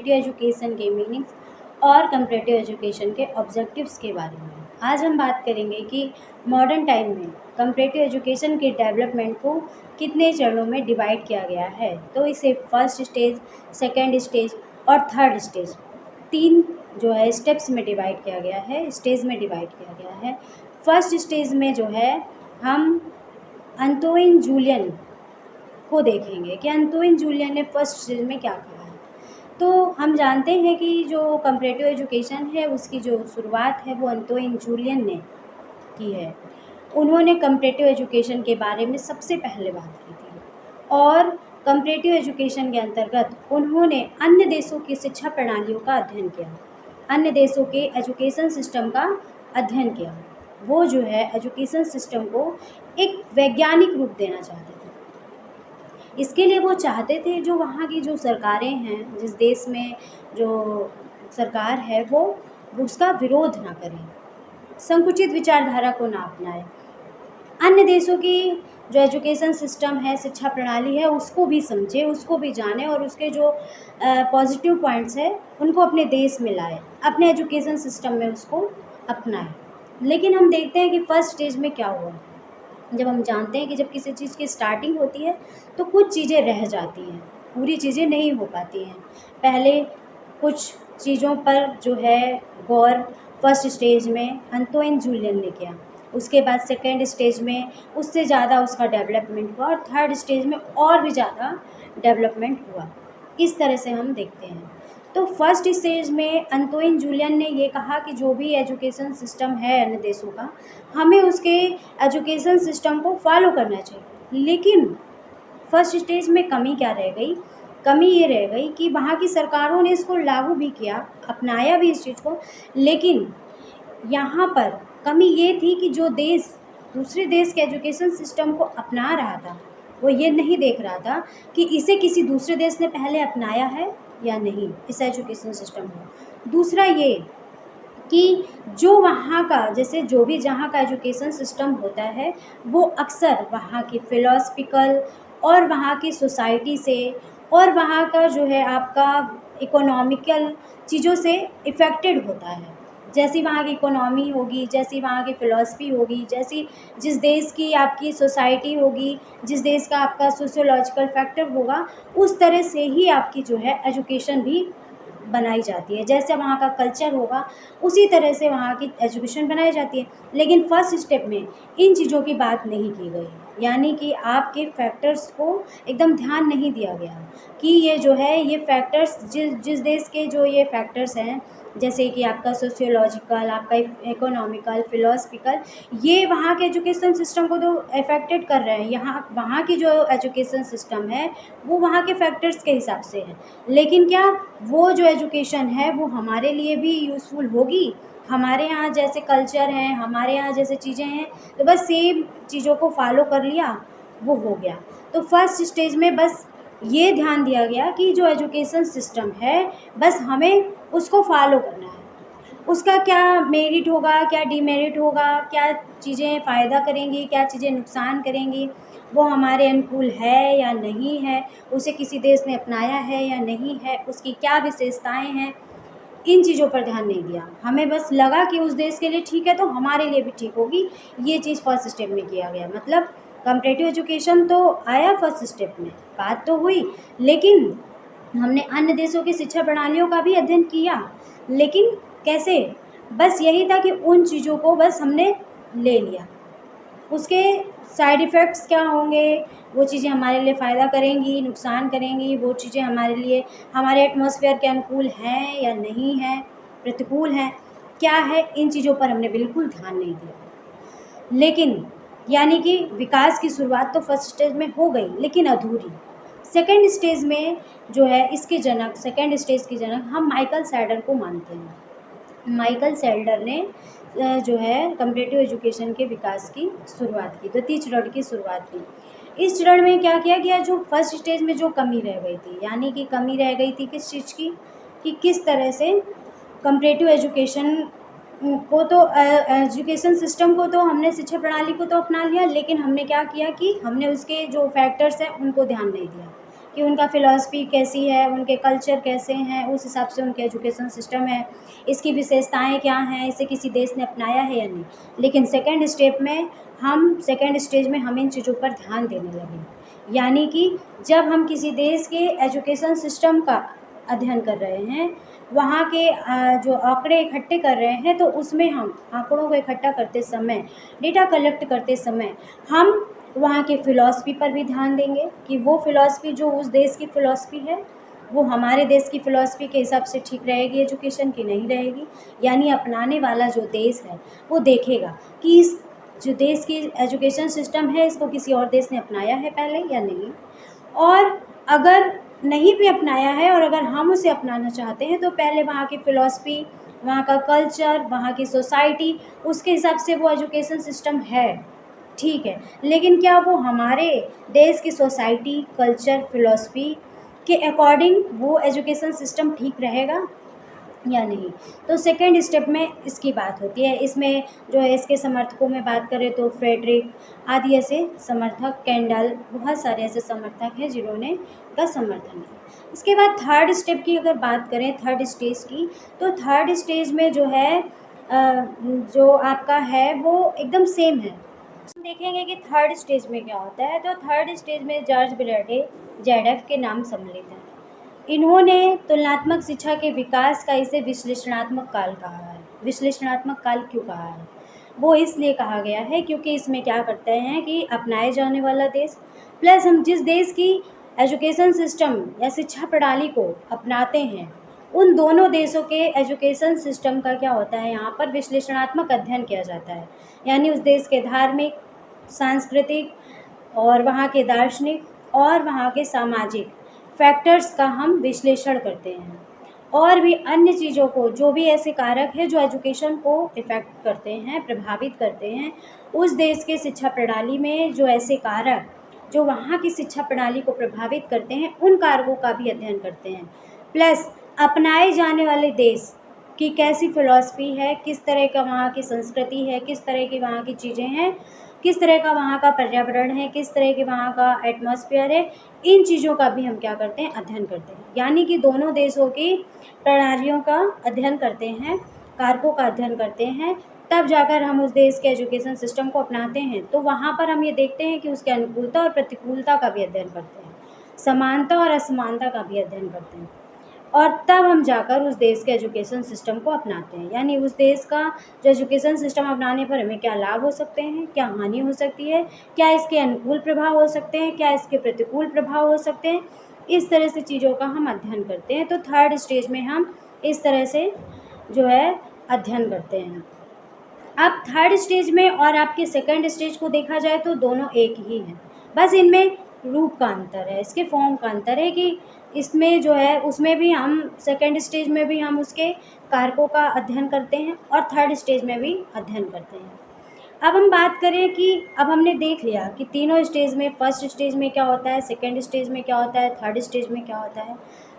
Comparative education के meanings और comparative education के ऑब्जेक्टिव्स के बारे में। आज हम बात करेंगे कि मॉडर्न टाइम में कम्परेटिव एजुकेशन के डेवलपमेंट को कितने चरणों में डिवाइड किया गया है। तो इसे फर्स्ट स्टेज, सेकेंड स्टेज और थर्ड स्टेज, 3 जो है स्टेप्स में डिवाइड किया गया है, स्टेज में डिवाइड किया गया है। फर्स्ट स्टेज में जो है हम एंटोइन जूलियन को देखेंगे कि एंटोइन जूलियन ने फर्स्ट स्टेज में क्या कहा है। तो हम जानते हैं कि जो कम्परेटिव एजुकेशन है उसकी जो शुरुआत है वो एंटोइन जूलियन ने की है। उन्होंने कम्परेटिव एजुकेशन के बारे में सबसे पहले बात की थी और कम्परेटिव एजुकेशन के अंतर्गत उन्होंने अन्य देशों की शिक्षा प्रणालियों का अध्ययन किया, अन्य देशों के एजुकेशन सिस्टम का अध्ययन किया। वो जो है एजुकेशन सिस्टम को एक वैज्ञानिक रूप देना चाहते थे। इसके लिए वो चाहते थे जो वहाँ की जो सरकारें हैं, जिस देश में जो सरकार है वो उसका विरोध ना करें, संकुचित विचारधारा को ना अपनाए, अन्य देशों की जो एजुकेशन सिस्टम है, शिक्षा प्रणाली है, उसको भी समझे, उसको भी जाने और उसके जो पॉजिटिव पॉइंट्स है उनको अपने देश में लाए, अपने एजुकेशन सिस्टम में उसको अपनाए। लेकिन हम देखते हैं कि फर्स्ट स्टेज में क्या हुआ। जब हम जानते हैं कि जब किसी चीज़ की स्टार्टिंग होती है तो कुछ चीज़ें रह जाती हैं, पूरी चीज़ें नहीं हो पाती हैं। पहले कुछ चीज़ों पर जो है गौर फर्स्ट स्टेज में एंटोइन जूलियन ने किया, उसके बाद सेकेंड स्टेज में उससे ज़्यादा उसका डेवलपमेंट हुआ और थर्ड स्टेज में और भी ज़्यादा डेवलपमेंट हुआ। इस तरह से हम देखते हैं। तो फर्स्ट स्टेज में एंटोइन जूलियन ने ये कहा कि जो भी एजुकेशन सिस्टम है अन्य देशों का, हमें उसके एजुकेशन सिस्टम को फॉलो करना चाहिए। लेकिन फर्स्ट स्टेज में कमी क्या रह गई? कमी ये रह गई कि वहाँ की सरकारों ने इसको लागू भी किया, अपनाया भी इस चीज़ को, लेकिन यहाँ पर कमी ये थी कि जो देश दूसरे देश के एजुकेशन सिस्टम को अपना रहा था वो ये नहीं देख रहा था कि इसे किसी दूसरे देश ने पहले अपनाया है या नहीं, इस एजुकेशन सिस्टम को। दूसरा ये कि जो वहाँ का जैसे जो भी जहाँ का एजुकेशन सिस्टम होता है वो अक्सर वहाँ की फिलॉसफिकल और वहाँ की सोसाइटी से और वहाँ का जो है आपका इकोनॉमिकल चीज़ों से इफ़ेक्टेड होता है। जैसी वहाँ की इकोनॉमी होगी, जैसी वहाँ की फ़िलॉसफी होगी, जैसी जिस देश की आपकी सोसाइटी होगी, जिस देश का आपका सोशियोलॉजिकल फैक्टर होगा, उस तरह से ही आपकी जो है एजुकेशन भी बनाई जाती है। जैसे वहाँ का कल्चर होगा उसी तरह से वहाँ की एजुकेशन बनाई जाती है। लेकिन फर्स्ट स्टेप में इन चीज़ों की बात नहीं की गई, यानी कि आपके फैक्टर्स को एकदम ध्यान नहीं दिया गया कि ये जो है ये फैक्टर्स जिस देश के जो ये फैक्टर्स हैं, जैसे कि आपका सोशियोलॉजिकल, आपका इकोनॉमिकल, फिलॉसफिकल, ये वहाँ के एजुकेशन सिस्टम को तो अफेक्टेड कर रहे हैं। यहाँ वहाँ की जो एजुकेशन सिस्टम है वो वहाँ के फैक्टर्स के हिसाब से है, लेकिन क्या वो जो एजुकेशन है वो हमारे लिए भी यूज़फुल होगी? हमारे यहाँ जैसे कल्चर हैं, हमारे यहाँ जैसे चीज़ें हैं, तो बस सेम चीज़ों को फॉलो कर लिया, वो हो गया। तो फर्स्ट स्टेज में बस ये ध्यान दिया गया कि जो एजुकेशन सिस्टम है बस हमें उसको फॉलो करना है। उसका क्या मेरिट होगा, क्या डिमेरिट होगा, क्या चीज़ें फ़ायदा करेंगी, क्या चीज़ें नुकसान करेंगी, वो हमारे अनुकूल है या नहीं है, उसे किसी देश ने अपनाया है या नहीं है, उसकी क्या विशेषताएं हैं, इन चीज़ों पर ध्यान नहीं दिया। हमें बस लगा कि उस देश के लिए ठीक है तो हमारे लिए भी ठीक होगी, ये चीज़ फर्स्ट स्टेप में किया गया। मतलब कम्परेटिव एजुकेशन तो आया फर्स्ट स्टेप में, बात तो हुई, लेकिन हमने अन्य देशों की शिक्षा प्रणालियों का भी अध्ययन किया, लेकिन कैसे? बस यही था कि उन चीज़ों को बस हमने ले लिया, उसके साइड इफ़ेक्ट्स क्या होंगे, वो चीज़ें हमारे लिए फ़ायदा करेंगी, नुकसान करेंगी, वो चीज़ें हमारे लिए हमारे एटमॉस्फेयर के अनुकूल हैं या नहीं हैं, प्रतिकूल हैं, क्या है, इन चीज़ों पर हमने बिल्कुल ध्यान नहीं दिया। लेकिन यानी कि विकास की शुरुआत तो फर्स्ट स्टेज में हो गई, लेकिन अधूरी। सेकेंड स्टेज में जो है इसके जनक, सेकेंड स्टेज के जनक हम माइकल सैडर को मानते हैं। माइकल सैडर ने जो है कम्परेटिव एजुकेशन के विकास की शुरुआत की, द्वितीय चरण की शुरुआत की। इस चरण में क्या किया गया, जो फर्स्ट स्टेज में जो कमी रह गई थी, यानी कि कमी रह गई थी किस चीज़ की, कि किस तरह से कम्परेटिव एजुकेशन को तो एजुकेशन सिस्टम को तो हमने, शिक्षा प्रणाली को तो अपना लिया, लेकिन हमने क्या किया कि हमने उसके जो फैक्टर्स हैं उनको ध्यान नहीं दिया कि उनका फ़िलॉसफ़ी कैसी है, उनके कल्चर कैसे हैं, उस हिसाब से उनके एजुकेशन सिस्टम है, इसकी विशेषताएँ क्या हैं, इसे किसी देश ने अपनाया है या नहीं। लेकिन सेकंड स्टेज में हम इन चीज़ों पर ध्यान देने लगे। यानी कि जब हम किसी देश के एजुकेशन सिस्टम का अध्ययन कर रहे हैं, वहाँ के जो आंकड़े इकट्ठे कर रहे हैं, तो उसमें हम आंकड़ों को इकट्ठा करते समय, डेटा कलेक्ट करते समय हम वहाँ के फ़िलॉसफ़ी पर भी ध्यान देंगे कि वो फ़िलॉसफ़ी जो उस देश की फ़िलॉसफ़ी है, वो हमारे देश की फ़िलॉसफ़ी के हिसाब से ठीक रहेगी एजुकेशन की नहीं रहेगी। यानी अपनाने वाला जो देश है, वो देखेगा कि इस जो देश की एजुकेशन सिस्टम है, इसको किसी और देश ने अपनाया है पहले या नहीं। और अगर नहीं भी अपनाया है और अगर हम उसे अपनाना चाहते हैं, तो पहले वहाँ की फ़िलॉसफ़ी, वहाँ का कल्चर, वहाँ की सोसाइटी, उसके हिसाब से वो एजुकेशन सिस्टम है, ठीक है। लेकिन क्या वो हमारे देश की सोसाइटी, कल्चर, फ़िलॉसफ़ी के अकॉर्डिंग वो एजुकेशन सिस्टम ठीक रहेगा या नहीं? तो सेकंड स्टेप में इसकी बात होती है। इसमें जो है इसके समर्थकों में बात करें तो फ्रेडरिक आदि ऐसे समर्थक, केंडल, बहुत सारे ऐसे समर्थक हैं जिन्होंने इसका समर्थन किया। इसके बाद थर्ड स्टेप की अगर बात करें, थर्ड स्टेज की, तो थर्ड स्टेज में जो है जो आपका है वो एकदम सेम है। हम देखेंगे कि थर्ड स्टेज में क्या होता है। तो थर्ड स्टेज में जॉर्ज ब्रैडे जेडएफ के नाम सम्मिलित हैं। इन्होंने तुलनात्मक शिक्षा के विकास का इसे विश्लेषणात्मक काल कहा है। विश्लेषणात्मक काल क्यों कहा है? वो इसलिए कहा गया है क्योंकि इसमें क्या करते हैं कि अपनाए जाने वाला देश प्लस हम जिस देश की एजुकेशन सिस्टम या शिक्षा प्रणाली को अपनाते हैं, उन दोनों देशों के एजुकेशन सिस्टम का क्या होता है, यहाँ पर विश्लेषणात्मक अध्ययन किया जाता है। यानी उस देश के धार्मिक, सांस्कृतिक और वहाँ के दार्शनिक और वहाँ के सामाजिक फैक्टर्स का हम विश्लेषण करते हैं। और भी अन्य चीज़ों को, जो भी ऐसे कारक हैं जो एजुकेशन को इफ़ेक्ट करते हैं, प्रभावित करते हैं, उस देश के शिक्षा प्रणाली में जो ऐसे कारक जो वहाँ की शिक्षा प्रणाली को प्रभावित करते हैं, उन कारकों का भी अध्ययन करते हैं। प्लस अपनाए जाने वाले देश की कैसी फ़िलॉसफ़ी है, किस तरह का वहाँ की संस्कृति है, किस तरह की वहाँ की चीज़ें हैं, किस तरह का वहाँ का पर्यावरण है, किस तरह के वहाँ का एटमॉस्फेयर है, इन चीज़ों का भी हम क्या करते हैं, अध्ययन करते हैं। यानी कि दोनों देशों की प्रणालियों का अध्ययन करते हैं, कारकों का अध्ययन करते हैं, तब जाकर हम उस देश के एजुकेशन सिस्टम को अपनाते हैं। तो वहाँ पर हम ये देखते हैं कि उसके अनुकूलता और प्रतिकूलता का भी अध्ययन करते हैं, समानता और असमानता का भी अध्ययन करते हैं, और तब हम जाकर उस देश के एजुकेशन सिस्टम को अपनाते हैं। यानी उस देश का जो एजुकेशन सिस्टम अपनाने पर हमें क्या लाभ हो सकते हैं, क्या हानि हो सकती है, क्या इसके अनुकूल प्रभाव हो सकते हैं, क्या इसके प्रतिकूल प्रभाव हो सकते हैं, इस तरह से चीज़ों का हम अध्ययन करते हैं। तो थर्ड स्टेज में हम इस तरह से जो है अध्ययन करते हैं। अब थर्ड स्टेज में और आपके सेकंड स्टेज को देखा जाए तो दोनों एक ही हैं, बस इनमें रूप का अंतर है, इसके फॉर्म का अंतर है कि इसमें जो है उसमें भी हम सेकंड स्टेज में भी हम उसके कारकों का अध्ययन करते हैं और थर्ड स्टेज में भी अध्ययन करते हैं। अब हम बात करें कि अब हमने देख लिया कि तीनों स्टेज में, फर्स्ट स्टेज में क्या होता है, सेकंड स्टेज में क्या होता है, थर्ड स्टेज में क्या होता है।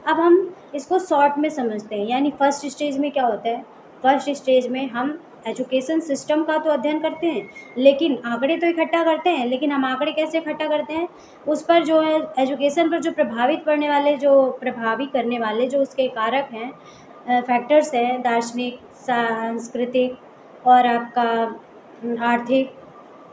अब हम इसको शॉर्ट में समझते हैं। यानी फर्स्ट स्टेज में क्या होता है, फर्स्ट स्टेज में हम एजुकेशन सिस्टम का तो अध्ययन करते हैं, लेकिन आंकड़े तो इकट्ठा करते हैं। लेकिन हम आंकड़े कैसे इकट्ठा करते हैं, उस पर जो है एजुकेशन पर जो प्रभावित करने वाले, जो प्रभावी करने वाले जो उसके कारक हैं, फैक्टर्स हैं, दार्शनिक, सांस्कृतिक और आपका आर्थिक,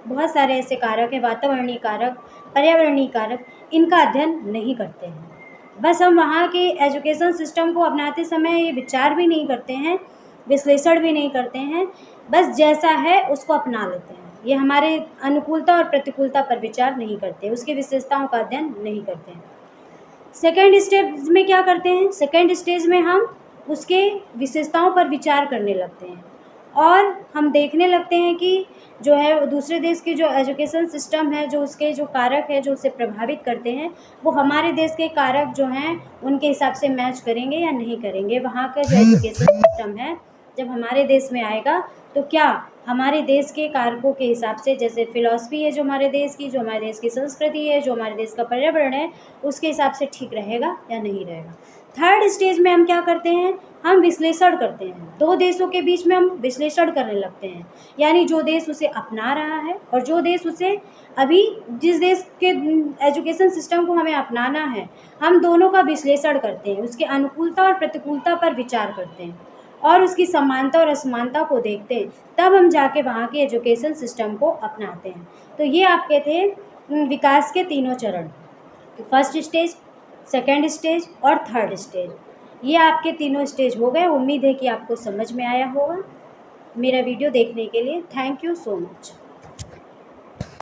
बहुत सारे ऐसे कारक हैं, वातावरणीय कारक, पर्यावरणीय कारक, इनका अध्ययन नहीं करते हैं। बस हम वहाँ के एजुकेशन सिस्टम को अपनाते समय ये विचार भी नहीं करते हैं, विश्लेषण भी नहीं करते हैं, बस जैसा है उसको अपना लेते हैं। ये हमारे अनुकूलता और प्रतिकूलता पर विचार नहीं करते, उसकी विशेषताओं का अध्ययन नहीं करते हैं। सेकंड स्टेज में क्या करते हैं, सेकंड स्टेज में हम उसके विशेषताओं पर विचार करने लगते हैं और हम देखने लगते हैं कि जो है दूसरे देश की जो एजुकेशन सिस्टम है, जो उसके जो कारक है जो उसे प्रभावित करते हैं, वो हमारे देश के कारक जो हैं उनके हिसाब से मैच करेंगे या नहीं करेंगे। वहाँ का जो एजुकेशन सिस्टम है जब हमारे देश में आएगा तो क्या हमारे देश के कारकों के हिसाब से, जैसे फ़िलॉसफ़ी है जो हमारे देश की, जो हमारे देश की संस्कृति है, जो हमारे देश का पर्यावरण है, उसके हिसाब से ठीक रहेगा या नहीं रहेगा। थर्ड स्टेज में हम क्या करते हैं, हम विश्लेषण करते हैं। दो देशों के बीच में हम विश्लेषण करने लगते हैं, यानी जो देश उसे अपना रहा है और जो देश उसे अभी जिस देश के एजुकेशन सिस्टम को हमें अपनाना है, हम दोनों का विश्लेषण करते हैं, उसके अनुकूलता और प्रतिकूलता पर विचार करते हैं और उसकी समानता और असमानता को देखते हैं, तब हम जाके वहाँ के एजुकेशन सिस्टम को अपनाते हैं। तो ये आपके थे विकास के तीनों चरण, फर्स्ट स्टेज, सेकेंड स्टेज और थर्ड स्टेज। ये आपके तीनों स्टेज हो गए। उम्मीद है कि आपको समझ में आया होगा। मेरा वीडियो देखने के लिए थैंक यू सो मच।